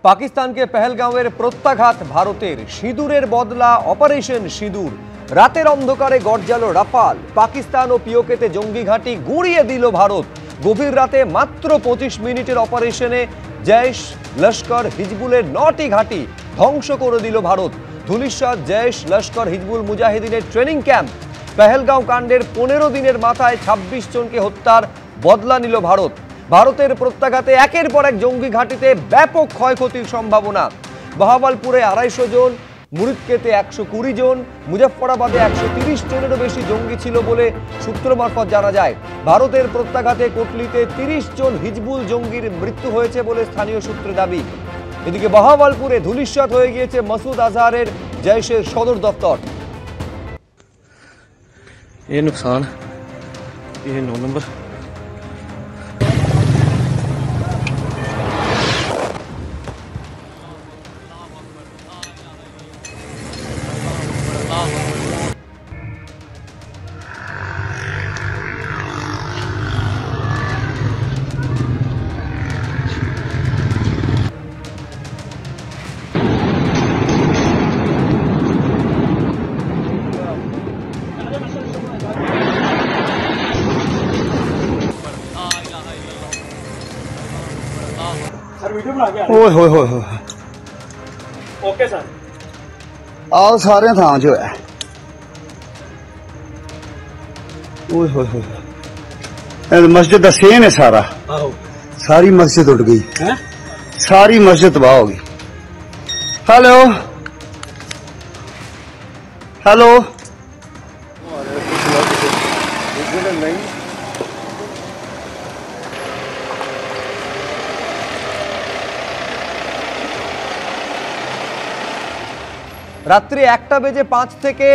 পাকিস্তানকে পেহেলগাঁওয়ের প্রত্যাঘাত ভারতের, সিঁদুরের বদলা অপারেশন সিঁদুর। রাতের অন্ধকারে গর্জালো রাফাল, পাকিস্তান ও পিওকেতে জঙ্গি ঘাঁটি গুঁড়িয়ে দিল ভারত। গভীর রাতে মাত্র 25 মিনিটের অপারেশনে জৈশ লস্কর হিজবুলের 9টি ঘাঁটি ধ্বংস করে দিল ভারত। ধূলিসাৎ জৈশ লস্কর হিজবুল মুজাহিদিনের ট্রেনিং ক্যাম্প। পেহেলগাঁও কাণ্ডের 15 দিনের মাথায় 26 জনকে হত্যার বদলা নিল ভারত। ভারতের প্রত্যাঘাতে একের পর এক জঙ্গি ঘাঁটিতে ব্যাপক ক্ষয়ক্ষতির সম্ভাবনা। বহাওয়ালপুরে 250 জন, মুরিদকেতে 120 জন, মুজফ্ফরাবাদে 130 জনেরও বেশি জঙ্গি ছিল বলে সূত্র মারফত জানা যায়। ভারতের প্রত্যাঘাতে কোটলিতে 30 জন হিজবুল জঙ্গির মৃত্যু হয়েছে বলে স্থানীয় সূত্রে দাবি। এদিকে বহাওয়ালপুরে ধূলিসাৎ হয়ে গিয়েছে মাসুদ আজহারের জৈশের সদর দপ্তর। ये नुकसान, ये 9 नंबर। ओए होए होए होए ओके सर आओ सारे थां च होया ओए होए होए मस्जिद दा सेन है सारा सारी मस्जिद उड़ गई है सारी मस्जिद तबाह हो गई। हेलो हेलो রাত্রি 1:05 থেকে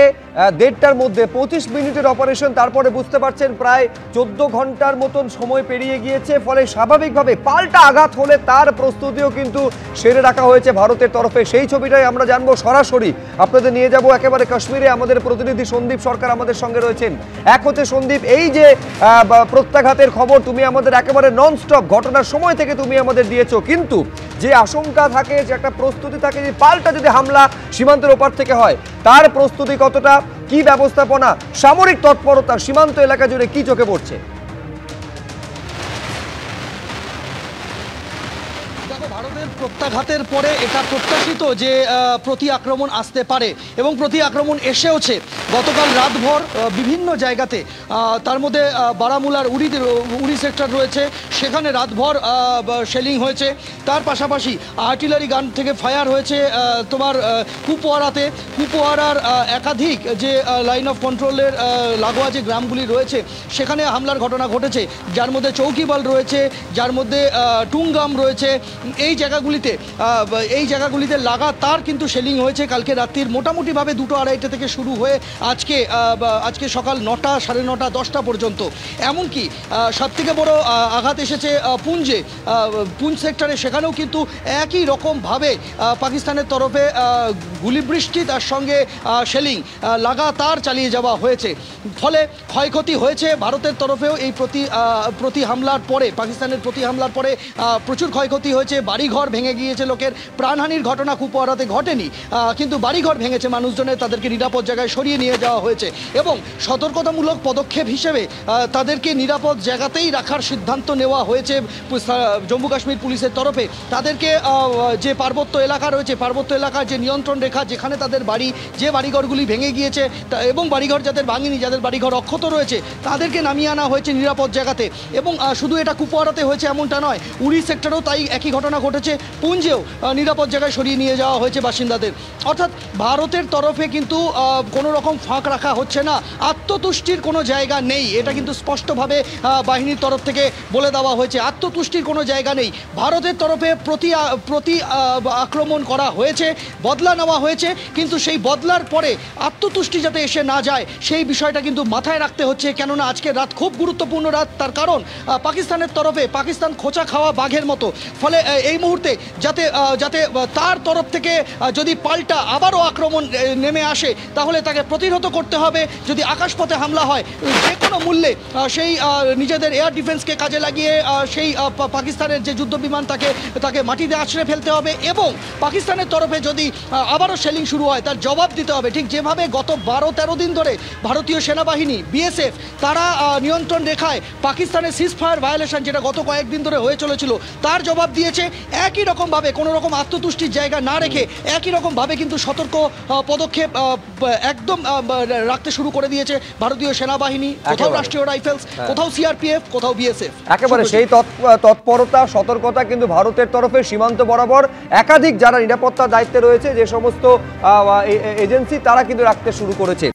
1:30টার মধ্যে 25 মিনিটের অপারেশন। তারপরে বুঝতে পারছেন প্রায় 14 ঘন্টার মতন সময় পেরিয়ে গিয়েছে। ফলে স্বাভাবিকভাবে পাল্টা আঘাত হলে তার প্রস্তুতিও কিন্তু সেরে রাখা হয়েছে ভারতের তরফে। সেই ছবিটাই আমরা জানবো সরাসরি, আপনাদের নিয়ে যাব একেবারে কাশ্মীরে। আমাদের প্রতিনিধি সন্দীপ সরকার আমাদের সঙ্গে রয়েছেন। এক হচ্ছে সন্দীপ, এই যে প্রত্যাঘাতের খবর তুমি আমাদের একেবারে ননস্টপ ঘটনার সময় থেকে তুমি আমাদের দিয়েছো, কিন্তু যে আশঙ্কা থাকে, যে একটা প্রস্তুতি থাকে যে পাল্টা যদি হামলা সীমান্তের ওপার থেকে হয়, তার প্রস্তুতি কতটা, কি ব্যবস্থাপনা, সামরিক তৎপরতা সীমান্ত এলাকা জুড়ে কি চোখে পড়ছে? ভারতের প্রত্যাঘাতের পরে এটা প্রত্যাশিত যে প্রতি আক্রমণ আসতে পারে এবং প্রতি আক্রমণ এসেওছে। গতকাল রাতভর বিভিন্ন জায়গাতে, তার মধ্যে বারামুলার উড়ি সেক্টর রয়েছে, সেখানে রাতভর শেলিং হয়েছে। তার পাশাপাশি আর্টিলারি গান থেকে ফায়ার হয়েছে তোমার কুপওয়ারার একাধিক যে লাইন অফ কন্ট্রোলের লাগোয়া যে গ্রামগুলি রয়েছে সেখানে হামলার ঘটনা ঘটেছে, যার মধ্যে চৌকিবাল রয়েছে, যার মধ্যে টুংগাম রয়েছে। এই জায়গাগুলিতে লাগাতার কিন্তু শেলিং হয়েছে কালকে রাত্রির মোটামুটিভাবে 2-2:30 থেকে শুরু হয়ে আজকে সকাল 9টা, 9:30, 10টা পর্যন্ত। এমনকি সবথেকে বড় আঘাত এসেছে পুঞ্জ সেক্টরে। সেখানেও কিন্তু একই রকমভাবে পাকিস্তানের তরফে গুলিবৃষ্টি, তার সঙ্গে শেলিং লাগাতার চালিয়ে যাওয়া হয়েছে। ফলে ক্ষয়ক্ষতি হয়েছে ভারতের তরফেও। এই প্রতি হামলার পরে, পাকিস্তানের প্রতি হামলার পরে প্রচুর ক্ষয়ক্ষতি হয়েছে। বাড়িঘর ভেঙে গিয়েছে, লোকের প্রাণহানির ঘটনা কুপওয়ারাতে ঘটেনি, কিন্তু বাড়িঘর ভেঙেছে মানুষজনের। তাদেরকে নিরাপদ জায়গায় সরিয়ে নিয়ে যাওয়া হয়েছে এবং সতর্কতামূলক পদক্ষেপ হিসেবে তাদেরকে নিরাপদ জায়গাতেই রাখার সিদ্ধান্ত নেওয়া হয়েছে জম্মু কাশ্মীর পুলিশের তরফে। তাদেরকে যে পার্বত্য এলাকা রয়েছে, পার্বত্য এলাকার যে নিয়ন্ত্রণ রেখা, যেখানে তাদের বাড়ি, যে বাড়িঘরগুলি ভেঙে গিয়েছে এবং বাড়িঘর যাদের ভাঙেনি, যাদের বাড়িঘর অক্ষত রয়েছে, তাদেরকে নামিয়ে আনা হয়েছে নিরাপদ জায়গাতে। এবং শুধু এটা কুপওয়ারাতে হয়েছে এমনটা নয়, উড়ি সেক্টরেও তাই একই ঘটনা ঘটেছে। পুঞ্জেও নিরাপদ জায়গায় সরিয়ে নিয়ে যাওয়া হয়েছে বাসিন্দাদের। অর্থাৎ ভারতের তরফে কিন্তু কোনো রকম ফাঁক রাখা হচ্ছে না, আত্মতুষ্টির কোনো জায়গা নেই। এটা কিন্তু স্পষ্টভাবে বাহিনীর তরফ থেকে বলে দেওয়া হয়েছে, আত্মতুষ্টির কোনো জায়গা নেই। ভারতের তরফে প্রতি আক্রমণ করা হয়েছে, বদলা নেওয়া হয়েছে, কিন্তু সেই বদলার পরে আত্মতুষ্টি যাতে এসে না যায় সেই বিষয়টা কিন্তু মাথায় রাখতে হচ্ছে। কেননা আজকের রাত খুব গুরুত্বপূর্ণ রাত, তার কারণ পাকিস্তানের তরফে পাকিস্তান খোঁচা খাওয়া বাঘের মতো। ফলে এই মুহূর্তে মুহূর্তে যাতে যাতে তার তরফ থেকে যদি পাল্টা আবারও আক্রমণ নেমে আসে তাহলে তাকে প্রতিহত করতে হবে। যদি আকাশপথে হামলা হয় যে কোনো মূল্যে সেই নিজেদের এয়ার ডিফেন্সকে কাজে লাগিয়ে সেই পাকিস্তানের যে যুদ্ধ বিমান তাকে মাটিতে আছড়ে ফেলতে হবে এবং পাকিস্তানের তরফে যদি আবারও শেলিং শুরু হয় তার জবাব দিতে হবে। ঠিক যেভাবে গত 12-13 দিন ধরে ভারতীয় সেনাবাহিনী বিএসএফ তারা নিয়ন্ত্রণ রেখায় পাকিস্তানের সিজ ফায়ার ভায়োলেশন যেটা গত কয়েকদিন ধরে হয়ে চলেছিল তার জবাব দিয়েছে, একই রকমভাবে কোনো রকম আত্মতুষ্টির জায়গা না রেখে একই রকমভাবে কিন্তু সতর্ক পদক্ষেপ একদম রাখতে শুরু করে দিয়েছে ভারতীয় সেনাবাহিনী, কোথাও রাষ্ট্রীয় রাইফেলস, কোথাও সিআরপিএফ, কোথাও বিএসএফ। একেবারে সেই তৎপরতা সতর্কতা কিন্তু ভারতের তরফে সীমান্ত বরাবর একাধিক যারা নিরাপত্তা দায়িত্বে রয়েছে যে সমস্ত এজেন্সি তারা কিন্তু রাখতে শুরু করেছে।